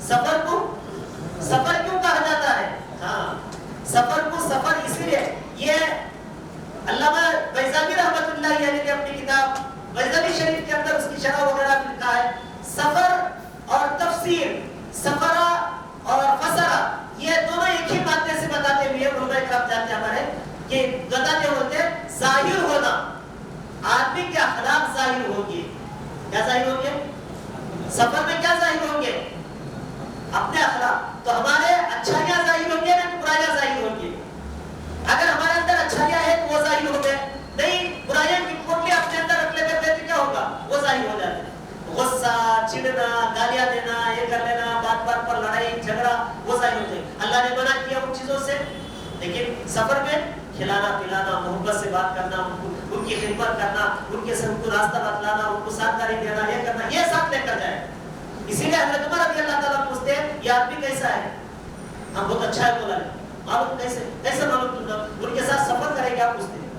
سفر کیوں کہا جاتا ہے؟ ہاں سفر کو سفر اسی لیے، یہ علامہ بیضاوی رحمۃ اللہ علیہ نے اپنی کتاب بیضاوی شریف کے اندر اس کی شرح وغیرہ لکھا ہے، سفر اور تفسیر، سفرہ اور فسرہ، یہ دونوں ایک ہی مادے سے بتاتے ہوئے علماء کرام جانتے ہمارے کہ بتاتے ہوتے ظاہر ہونا، آدمی کے اخلاق ظاہر ہوں گے. کیا ظاہر ہوں گے؟ سفر میں کیا ظاہر ہوں گے؟ اپنے اخلاق. تو ہمارے اچھائیاں ظاہر ہوں گے نہ برائیاں ظاہر ہوں گی؟ اگر ہمارے اندر اچھائیاں ہیں تو وہ ظاہر ہو گئے، نہیں برائیاں کی پوٹلی اپنے اندر رکھ لیتے تھے تو کیا ہوگا؟ وہ ظاہر ہو جاتے. غصہ، چڑنا، گالیاں دینا، یہ کر لینا، بات بات پر لڑائی جھگڑا، وہ ظاہر ہو جائے. اللہ نے منع کیا ان چیزوں سے. لیکن سفر میں کھلانا پلانا، محبت سے بات کرنا، ان کی خدمت کرنا، ان کے ساتھ کو راستہ بتلانا، ان کو ساتھ دینا، یہ کرنا، یہ ساتھ لے کر جائے. اسی لیے حضرت عمر رضی اللہ تعالیٰ پوچھتے ہیں یہ آدمی کیسا ہے؟ ہم بہت اچھا ہے بولا ہے. معلوم کیسے معلوم تم ان کے ساتھ سفر کرے کیا پوچھتے ہیں؟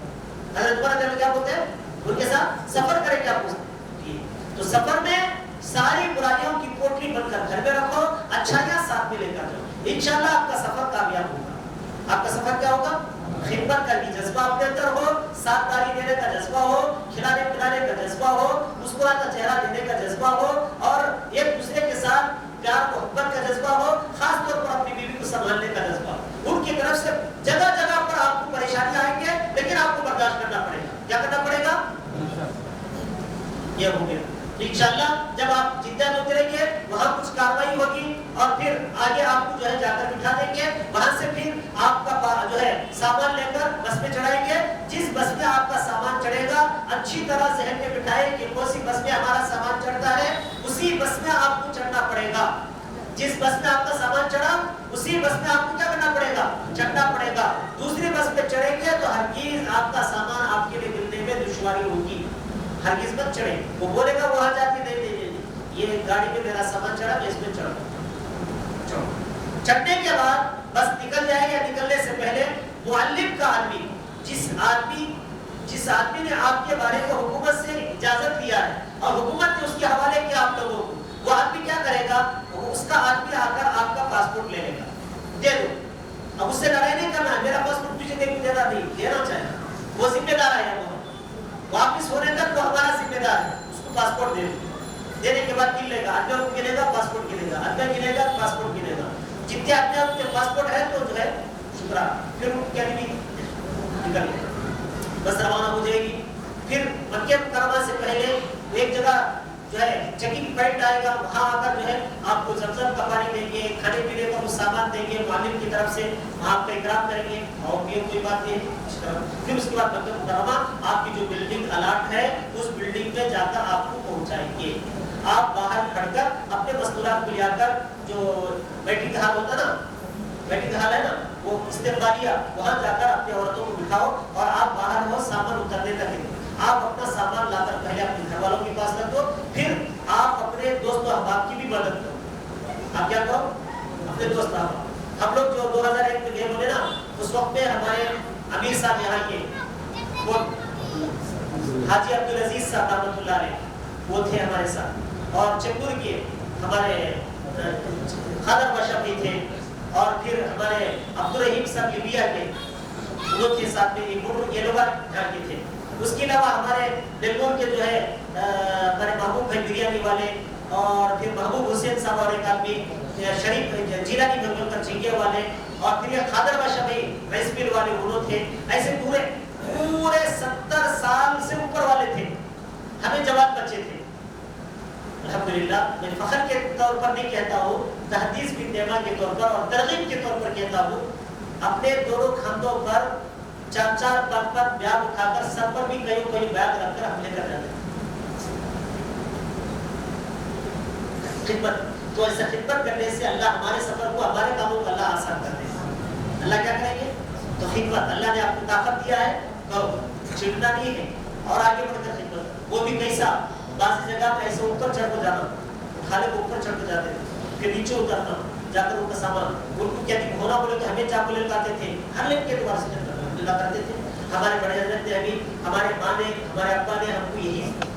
حضرت عمر رضی اللہ کیا بولتے ہیں؟ ان کے ساتھ سفر کرے کیا پوچھتے ہیں؟ تو سفر میں ساری برائیوں کی پوٹلی بن کر گھر میں رکھو، اچھائیاں ساتھ میں لے کر جاؤ. انشاءاللہ آپ کا سفر کامیاب ہوگا. آپ کا سفر کیا ہوگا؟ خدمت کا بھی جذبہ اپنے اندر ہو، ساتھ داری دینے کا جذبہ ہو، کھلانے پلانے کا جذبہ ہو، مسکراتا چہرہ دینے کا جذبہ ہو، اور ایک دوسرے کے ساتھ پیار محبت کا جذبہ ہو. خاص طور پر اپنی بیوی کو سنبھالنے کا جذبہ ہو. ان کی طرف سے جگہ جگہ پر آپ کو پریشانیاں آئیں گے لیکن آپ کو برداشت کرنا پڑے گا. کیا کرنا پڑے گا؟ یہ ہو گیا. انشاءاللہ جب آپ جدہ میں اتریں گے وہاں کچھ کاروائی ہوگی اور پھر آگے آپ کو جو ہے جا کر بٹھا دیں گے. وہاں سے پھر آپ کا جو ہے سامان لے کر بس میں چڑھائیں گے. جس بس میں آپ کا سامان چڑھے گا اچھی طرح ذہن میں بٹھائیں کہ کون سی بس میں ہمارا سامان چڑھتا ہے، اسی بس میں آپ کو چڑھنا پڑے گا. جس بس میں آپ کا سامان چڑھا اسی بس میں آپ کو کیا کرنا پڑے گا؟ چڑھنا پڑے گا. دوسری بس پہ چڑھیں گے تو ہرگز آپ کا سامان آپ کے لیے ملنے میں دشواری ہوگی. ہرگز مت چڑھے. وہ بولے گا وہاں جاتی نہیں، یہ گاڑی میں میرا سامان چڑھا میں اس میں چڑھا. چڑھنے کے بعد بس نکل جائے گا. نکلنے سے پہلے معلم کا آدمی، جس آدمی نے آپ کے بارے کو حکومت سے اجازت لیا ہے اور حکومت نے اس کے حوالے کیا آپ لوگوں کو، وہ آدمی کیا کرے گا؟ اس کا آدمی آ کر آپ کا پاسپورٹ لے لے گا. دے دو. اب اس سے لڑائی نہیں کرنا ہے، میرا پاسپورٹ تجھے دینا نہیں، دینا چاہے. وہ ذمہ دار ہے. واپس ہونے تک وہ ہمارا ذمہ دار ہے. اس کو پاسپورٹ دے دو. دینے کے بعد گن لے گا. آدمی کو گنے گا پاسپورٹ گنے گا، آدمی گنے گا پاسپورٹ گنے گا. جتنے آدمی کے پاسپورٹ ہے تو جو ہے شکرا. پھر ان کی آدمی نکل گئے، بس روانہ ہو جائے گی. پھر مکہ مکرمہ سے پہلے ایک جگہ جو ہے چیکنگ پوائنٹ آئے گا. وہاں آ کر جو ہے آپ کو زمزم کا پانی دیں گے، کھانے پینے کا کچھ سامان دیں گے. معلم کی طرف سے وہاں آپ کا اکرام کریں گے اور یہ کوئی بات نہیں. پھر اس کے بعد مکہ مکرمہ آپ کی جو بلڈنگ الاٹ ہے اس بلڈنگ میں جا کر آپ کو پہنچائیں گے. آپ باہر کھڑ کر اپنے مستورات کو لے کر جو بیٹھنگ ہال ہوتا نا، بیٹھنگ ہال ہے نا، وہ استقبالیہ، وہاں جا کر اپنی عورتوں کو بٹھاؤ اور آپ باہر ہو سامان اترنے تک. آپ اپنا سامان لا کر پہلے اپنے گھر والوں کے پاس رکھ دو. پھر آپ اپنے دوست و احباب کی بھی مدد کرو. آپ کیا کرو؟ اپنے دوست احباب. ہم لوگ جو 2001 میں گئے بولے نا، اس وقت میں ہمارے امیر صاحب یہاں کے وہ حاجی عبدالعزیز صاحب رحمۃ اللہ علیہ وہ تھے ہمارے ساتھ، اور چکور کے ہمارے خادر بادشاہ بھی تھے، اور پھر ہمارے عبدالرحیم صاحب لیبیا کے وہ تھے ساتھ میں. یہ لوگ یہاں کے تھے. اس کے علاوہ ہمارے بنگلور کے جو ہے ہمارے محبوب بھائی بریانی والے، اور پھر محبوب حسین صاحب اور ایک آدمی شریف جیلانی بنگلور کا چنگے والے، اور پھر یہ خادر بادشاہ بھائی رائس مل والے وہ تھے. ایسے پورے 70 سال سے اوپر والے تھے. ہمیں جوان بچے تھے. الحمدللہ میں فخر کے طور پر نہیں کہتا ہوں، تحدیث بن دیما کے طور پر اور ترغیب کے طور پر کہتا ہوں. اپنے دونوں کھندوں پر 4-5 بیاگ اٹھا کر سر پر بھی کئی بیاگ رکھ کر ہم لے کر جاتے ہیں. خدمت. تو ایسا خدمت کرنے سے اللہ ہمارے سفر کو، ہمارے کاموں کو اللہ آسان کر دے. اللہ کیا کریں گے؟ تو خدمت. اللہ نے آپ کو طاقت دیا ہے تو چھڑنا نہیں ہے اور آگے بڑھ کر خدمت. وہ بھی کیسا؟ بعض جگہ پہ ایسے اوپر چڑھ کو جانا، کھالے کو اوپر چڑھ کے جاتے تھے، پھر نیچے اترنا، جا کر ان کا سامان ان کو کیا ہونا بولے تو ہمیں چاقو لے لاتے تھے، ہر لے کے دوبارہ سے کرتے تھے. ہمارے بڑے حضرت نے ابھی، ہمارے ماں نے، ہمارے ابا نے ہم کو یہی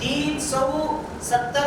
370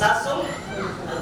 700।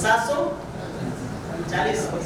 740,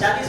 40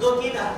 2-3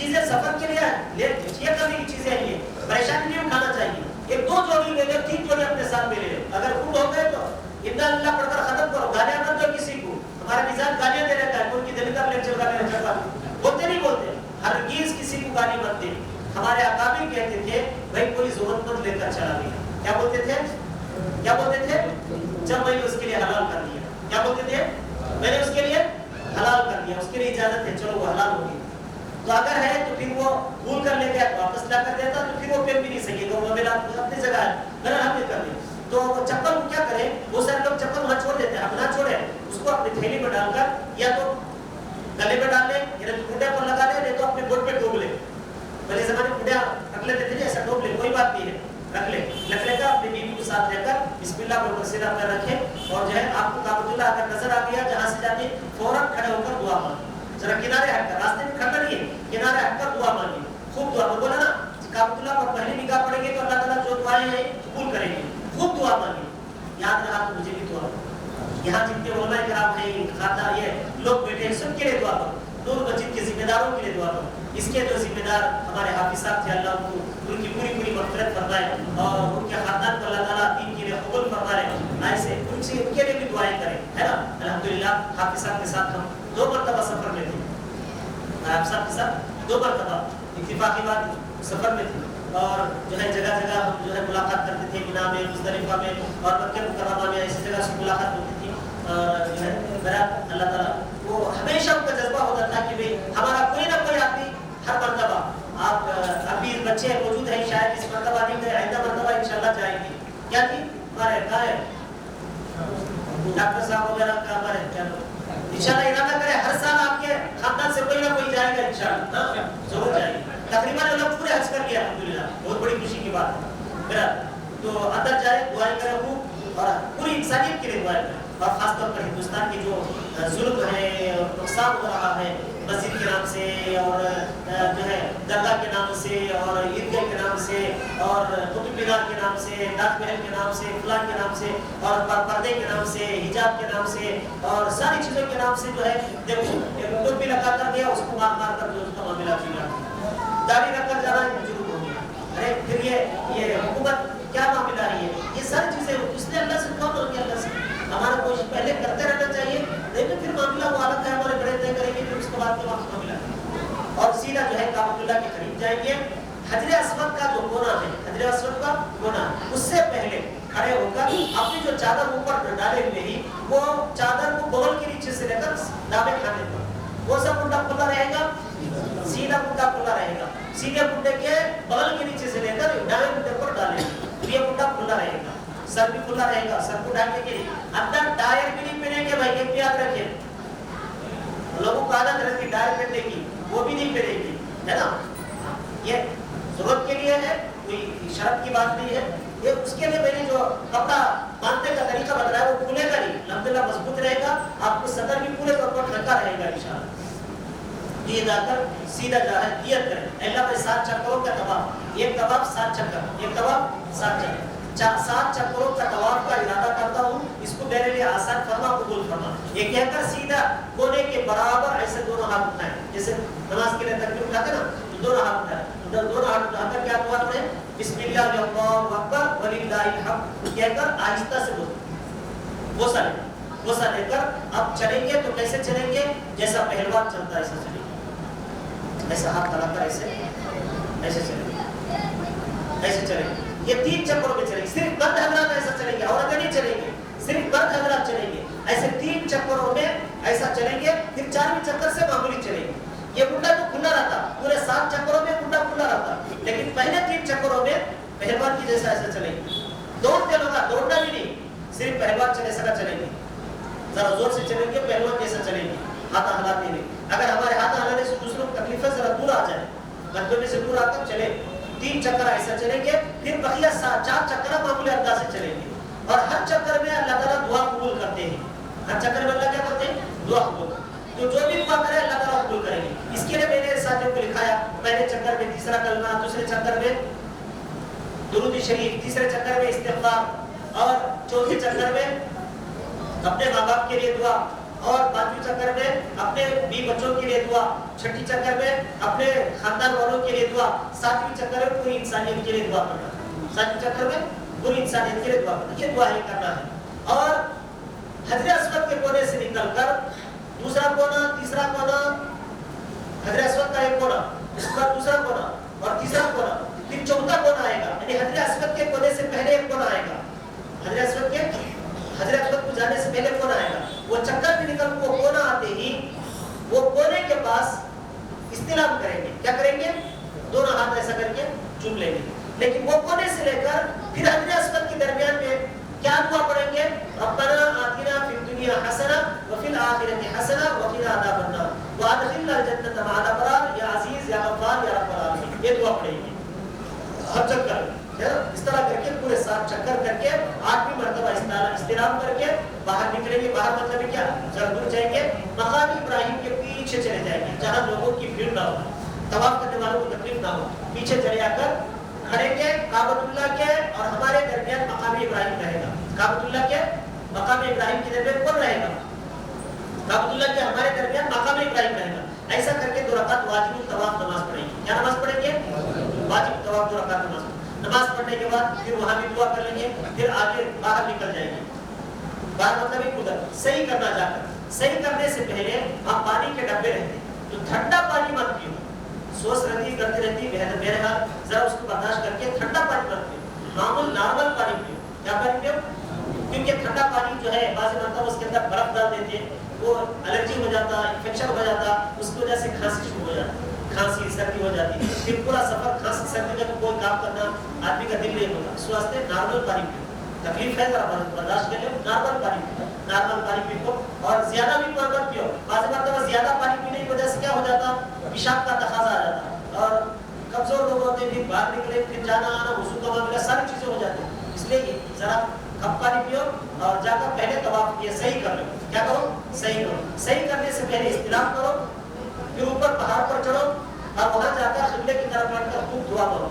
چیزیں سفر کے لیے یہ کرنے کی چیزیں ہیں، یہ پریشانی نہیں اٹھانا چاہیے. ایک 2 جوڑی لے لو، 3 جوڑی اپنے ساتھ میں لے لو. اگر خود ہو گئے تو انا اللہ پڑھ کر ختم کرو. گالیاں مت دو کسی کو. ہمارا مزاج گالیاں دے رہتا ہے، کوئی کی دل کا لیکچر کا لیکچر کا بولتے نہیں بولتے. ہرگز کسی کو گالی مت دے. ہمارے اکابر کہتے تھے بھائی کوئی ضرورت مند لے کر چلا گیا. کیا بولتے تھے؟ کیا بولتے تھے؟ جب میں نے اس کے لیے حلال کر دیا. کیا بولتے تھے؟ میں نے اس کے لیے حلال کر دیا، اس کے لیے اجازت ہے، چلو وہ حلال ہو گئی. تو اگر ہے تو پھر وہ بھول کر لے گیا واپس لا کر دیتا تو پھر وہ پھر بھی نہیں سکے گا. وہ میرا اپنی جگہ ہے، میں نے ہم کر دیا. تو وہ چپل کو کیا کرے، وہ سارے لوگ چپل وہاں چھوڑ دیتے ہیں. ہم نہ چھوڑے، اس کو اپنی تھیلی میں ڈال کر یا تو گلے میں ڈال لے یا تو کھوٹے پر لگا لے، نہیں تو اپنے گوٹ پہ ڈوب لے. پہلے زمانے میں کھوٹے رکھ لیتے تھے، ایسا ڈوب لے، کوئی بات نہیں ہے، رکھ لے. لکڑے کا اپنی بیوی کے ساتھ لے کر بسم اللہ بول کر سیدھا پیر رکھے اور جو ہے آپ کو کعبۃ اللہ اگر نظر آ گیا جہاں سے جاتے فوراً کھڑے ہو کر دعا مانگے. ذرا کنارے ہٹ کر، راستے میں کھڑنا نہیں ہے، کنارے ہٹ کر دعا مانگے. خوب دعا مانگے. بولا نا کعبۃ اللہ پر پہلی نگاہ پڑیں گے تو اللہ تعالیٰ جو دعائیں ہیں قبول کریں گے. خوب دعا مانگے. یاد رہا تو مجھے بھی دعا کرو. یہاں جتنے علماء کرام ہیں، خاطہ یہ لوگ بیٹھے ہیں، سب کے لیے دعا کرو. نور مسجد کے ذمہ داروں کے لیے دعا کرو. اس کے جو ذمہ دار ہمارے حافظ صاحب تھے، اللہ ان کو ان کی پوری مغفرت فرمائے اور ان کے خاندان کو اللہ تعالیٰ دین کے لیے قبول فرمائے. ایسے ان کے لیے بھی دعائیں کریں، ہے نا. الحمدللہ حافظ صاحب کے ساتھ ہم 2 مرتبہ سفر میں تھے. آپ صاحب کے ساتھ 2 مرتبہ اتفاقی بات سفر میں تھے اور جو ہے جگہ جگہ ہم جو ہے ملاقات کرتے تھے. مینا میں، مزدلفہ میں اور مکہ مکرمہ میں ایسی جگہ سے ملاقات ہوتی تھی. جو ہے میرا اللہ تعالیٰ وہ ہمیشہ ان کا جذبہ ہوتا تھا کہ بھئی ہمارا کوئی نہ کوئی آدمی ہر مرتبہ، آپ ابھی بچے موجود ہیں شاید اس مرتبہ نہیں گئے، آئندہ مرتبہ انشاءاللہ جائیں گے. کیا تھی ہمارے کہاں ہے ڈاکٹر صاحب وغیرہ کا ہمارے انشاءاللہ ارادہ کرے ہر سال آپ کے خاندان سے کوئی نہ کوئی جائے گا انشاءاللہ، ضرور جائے گا. تقریباً لوگ پورے حج کر لیا الحمدللہ، بہت بڑی خوشی کی بات ہے میرا. تو اندر جائے دعائیں کرے خوب اور پوری انسانیت کے لیے دعائیں کرے. اور خاص طور پر ہندوستان کے جو ظلم ہے اور نقصان ہو رہا ہے مسجد کے نام سے اور جو ہے درگاہ کے نام سے اور عیدگاہ کے نام سے اور قطب مینار کے نام سے، تاج محل کے نام سے، فلاں کے نام سے اور پردے کے نام سے، حجاب کے نام سے اور ساری چیزوں کے نام سے جو ہے دیکھو ٹوپی لگا کر گیا اس کو مار کر جو اس کا معاملہ چلا، داڑھی رکھ کر جانا ضرور ہو گیا. ارے پھر یہ حکومت کیا معاملہ ہے، یہ ساری چیزیں اس نے اللہ سے دعا کرو کہ اللہ سے ہمارا کوشش پہلے کرتے رہنا چاہیے، نہیں تو پھر معاملہ وہ الگ ہے، ہمارے بڑے طے کریں گے پھر اس کے بعد کے وقت معاملہ ہے. اور سیدھا جو ہے کعبۃ اللہ کے قریب جائیں گے. حجر اسود کا جو کونا ہے، حجر اسود کا کونا، اس سے پہلے کھڑے ہو کر اپنی جو چادر اوپر ڈالے ہوئے ہی وہ چادر کو بغل کے نیچے سے لے کر دامن کھانے پر وہ سب منڈا کھلا رہے گا، سیدھا منڈا کھلا رہے گا. سیدھے منڈے کے بغل کے نیچے سے لے کر دائیں منڈے پر ڈالیں گے، یہ منڈا کھلا رہے گا. سر بھی کھلا رہے گا، سر کو ڈھانپنے کے لیے اندر ٹائر بھی نہیں پہنیں گے. بھائی یہ یاد رکھیں، لوگوں کو عادت رہتی ٹائر پہننے کی، وہ بھی نہیں پہنے گی، ہے نا. یہ ضرورت کے لیے ہے، کوئی شرط کی بات نہیں ہے. یہ اس کے لیے میں نے جو کپڑا باندھنے کا طریقہ بتایا وہ کھلے گا نہیں، الحمدللہ مضبوط رہے گا. آپ کو صدر بھی پورے طور پر ڈھکا رہے گا انشاءاللہ. یہ جا کر سیدھا جا ہے نیت کریں اللہ بھائی 7 چکروں کا طواف، ایک طواف 7 چکر، ایک طواف 7 چکر، 7 چکروں کا طواف کا ارادہ کرتا ہوں، اس کو میرے لیے آسان فرما، قبول فرما. یہ کہہ کر سیدھا کونے کے برابر ایسے دونوں ہاتھ اٹھائیں، جیسے نماز کے لیے تکبیر اٹھاتے نا، دونوں ہاتھ اٹھائیں. دونوں ہاتھ اٹھا کر کیا دعا کریں؟ بسم اللہ اللہ اکبر وللہ الحمد کہہ کر آہستہ سے بولیں. غصہ لے کر اب چلیں گے تو کیسے چلیں گے؟ جیسا پہلوان چلتا ہے ایسا چلیں گے، ایسا ہاتھ پھیلا کر ایسے چلیں گے، ایسے چلیں گے. یہ 3 چکروں میں چلیں گے. صرف مرد حضرات ایسا چلیں گے، عورتیں نہیں چلیں گے، صرف مرد حضرات چلیں گے. ایسے 3 چکروں میں ایسا چلیں گے. پھر 4ویں چکر سے معمولی چلیں گے. یہ منڈا تو کھلا رہتا، پورے 7 چکروں میں منڈا کھلا رہتا، لیکن پہلے 3 چکروں میں پہلوان کی جیسا ایسا چلیں گے. دوڑتے ہوگا، دوڑنا بھی نہیں، صرف پہلوان چلے سکا چلیں گے. ذرا زور سے چلیں گے، پہلوان جیسا چلیں گے، ہاتھ ہلاتے ہوئے. اگر ہمارے ہاتھ ہلانے سے دوسروں کو تکلیف ہے ذرا دور آ جائے، گھنٹوں میں سے دور آ کر چلے. 3 چکر ایسا چلیں گے. پھر بقیہ 4 چکر معمولی انداز سے چلیں گے. اور ہر چکر میں اللہ تعالیٰ دعا قبول کرتے ہیں. ہر چکر میں اللہ کیا کرتے ہیں؟ دعا قبول. تو جو بھی دعا کرے اللہ تعالیٰ قبول کریں گے. اس کے لیے میں نے ساتھیوں کو لکھایا، پہلے چکر میں تیسرا کلمہ، دوسرے چکر میں درود شریف، تیسرے چکر میں استغفار اور چوتھے چکر میں اپنے ماں باپ کے لیے دعا اور 5ویں چکر میں اپنے بیوی بچوں کے لیے دعا، 6ٹھی چکر میں اپنے خاندان والوں کے لیے دعا، 7ویں چکر میں پوری انسانیت کے لیے دعا کرنا، 7ویں چکر میں پوری انسانیت کے لیے دعا کرنا، یہ دعا ہی کرنا ہے۔ اور حجر اسود کے کونے سے نکل کر دوسرا کونا، تیسرا کونا، حجر اسود کا ایک کونا، اس کا دوسرا کونا اور تیسرا کونا، پھر چوتھا کونا آئے گا، یعنی حجر اسود کے کونے سے پہلے ایک کونا آئے گا، حجر اسود کو جانے سے پہلے کونا آئے گا، وہ چکر بھی نکل وہ کونا آتے ہی وہ کونے کے پاس استلام کریں گے، کیا کریں گے؟ دونوں ہاتھ ایسا کر کے چوم لیں گے، لیکن وہ کونے سے لے کر پھر حجر اسود کے درمیان میں کیا دعا پڑھیں گے؟ ربنا آتنا فی الدنیا حسنہ وفی الآخرۃ حسنہ وقنا عذاب النار وادخلنا الجنۃ مع الابرار یا عزیز یا غفار یا رب العالمین، یہ دعا پڑھیں گے ہر چکر اس طرح کر کے پورے 7 چکر کر کے 8ویں مرتبہ استلام کر کے باہر نکلیں گے۔ باہر مطلب کیا؟ ذرا دور جائیں گے، مقام ابراہیم کے پیچھے چلے جائیں گے جہاں لوگوں کی بھیڑ نہ ہو، طواف کرنے والوں کو تکلیف نہ ہو، پیچھے چلے آ کر کھڑیں گے کعبۃ اللہ کے اور ہمارے درمیان مقام ابراہیم رہے گا۔ کعبۃ اللہ کے مقام ابراہیم کے درمیان کون رہے گا؟ کعبۃ اللہ کے ہمارے درمیان مقام ابراہیم رہے گا۔ ایسا کر کے 2 رکعت واجب الطواف نماز پڑھیں گے۔ کیا نماز پڑھیں گے؟ واجب الطواف 2 رکعت نماز پڑھنے کے بعد پھر وہاں بھی دعا کر لیں گے، پھر آگے باہر نکل جائیں گے۔ باہر مطلب ایک ادھر صحیح کرنا، جا کر صحیح کرنے سے پہلے ہم پانی کے ڈبے رہتے ہیں تو ٹھنڈا پانی مت پیو، سوچ رہتی کرتی رہتی بہرحال ذرا اس کو برداشت کر کے ٹھنڈا پانی مت پیو، نارمل پانی پیو۔ کیا پانی پیو؟ کیونکہ ٹھنڈا پانی جو ہے بعض مرتبہ اس کے اندر برف ڈال دیتے ہیں، وہ الرجی ہو جاتا، انفیکشن ہو جاتا، اس کی وجہ سے کھانسی شروع ہو جاتی، کھانسی سردی ہو جاتی، پھر پورا سفر کھانسی سردی کا کوئی کام کرنا آدمی کا دل نہیں ہوتا۔ اس واسطے نارمل پانی پیو، تکلیف ہے ذرا برداشت کر لو، نارمل پانی پیو، نارمل پانی پیو اور زیادہ بھی مت پیو۔ بعض مرتبہ زیادہ پانی پینے کی وجہ سے کیا ہو جاتا؟ پیشاب کا تقاضا آ جاتا اور کمزور لوگ ہوتے ہیں، باہر نکلے پھر جانا آنا، وضو کا معاملہ، ساری چیزیں ہو جاتی ہیں۔ اس لیے ذرا کم پانی پیو اور جا کر پہلے طواف کیے صحیح کر لو۔ کیا کرو؟ صحیح کرو۔ صحیح کرنے سے پہلے استلام کرو، پھر اوپر پہاڑ پر چڑھو اور وہاں جا کر قبلے کی طرف بڑھ کر خوب دعا کرو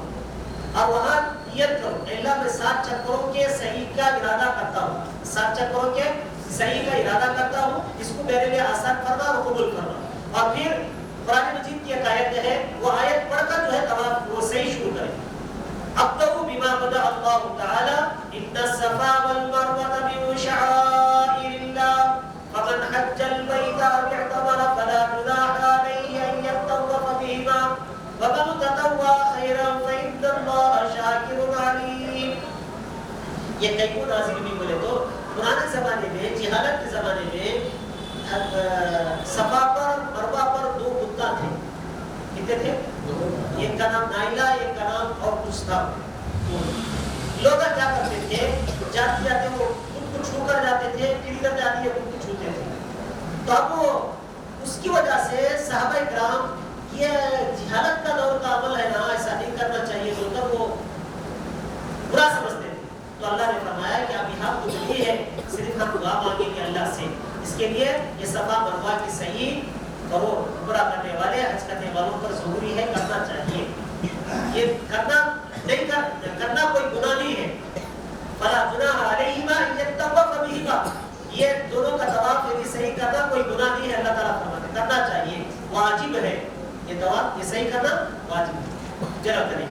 اور وہاں نیت کرو، اللہ میں 7 چکروں کے صحیح کا ارادہ کرتا ہوں، 7 چکروں کے صحیح کا ارادہ کرتا ہوں، اس کو میرے لیے آسان کرنا اور قبول کرنا۔ اور پھر قرآن مجید کی ایک آیت ہے، وہ آیت پڑھ کر جو ہے طواف وہ صحیح شروع کریں۔ ابدأ بما بدأ اللہ تعالی ان الصفا والمروة من شعائر اللہ فمن حج البيت أو اعتمر فلا جناح عليه أن يطوف بهما ومن تطوع خيرا فإن الله شاكر عليم۔ یہ کئی کو نازل بھی بولے تو پرانے زمانے میں، جہالت کے زمانے میں صفا پر مروہ پر 2 بتاں تھے۔ کتنے تھے؟ ایک کا نام نائلہ، ایک کا نام اور کچھ تھا۔ لوگ کیا کرتے تھے؟ جاتے جاتے وہ خود کو چھو کر جاتے تھے، پھر ادھر جاتی ہے خود کو چھوتے تھے۔ تو اب وہ اس کی وجہ سے صحابہ کرام یہ جہالت کا دور کا عمل ہے نا، ایسا نہیں کرنا چاہیے بول کر وہ برا سمجھتے تھے۔ تو اللہ نے فرمایا کہ اب یہاں کچھ نہیں ہے، صرف ہم دعا مانگیں گے اللہ سے۔ اس کے لیے یہ صفا مروہ کی صحیح اور وہ عمرہ کرنے والے، حج کرنے والوں پر ضروری ہے، کرنا چاہیے۔ یہ کرنا کوئی گناہ نہیں ہے۔ فلا جناح علیہما ان یطوف بہما، یہ دونوں کا طواف یعنی صحیح کرنا کوئی گناہ نہیں ہے، اللہ تعالیٰ فرماتے کرنا چاہیے، واجب ہے یہ طواف، یہ صحیح کرنا واجب ہے۔ چلو کریں۔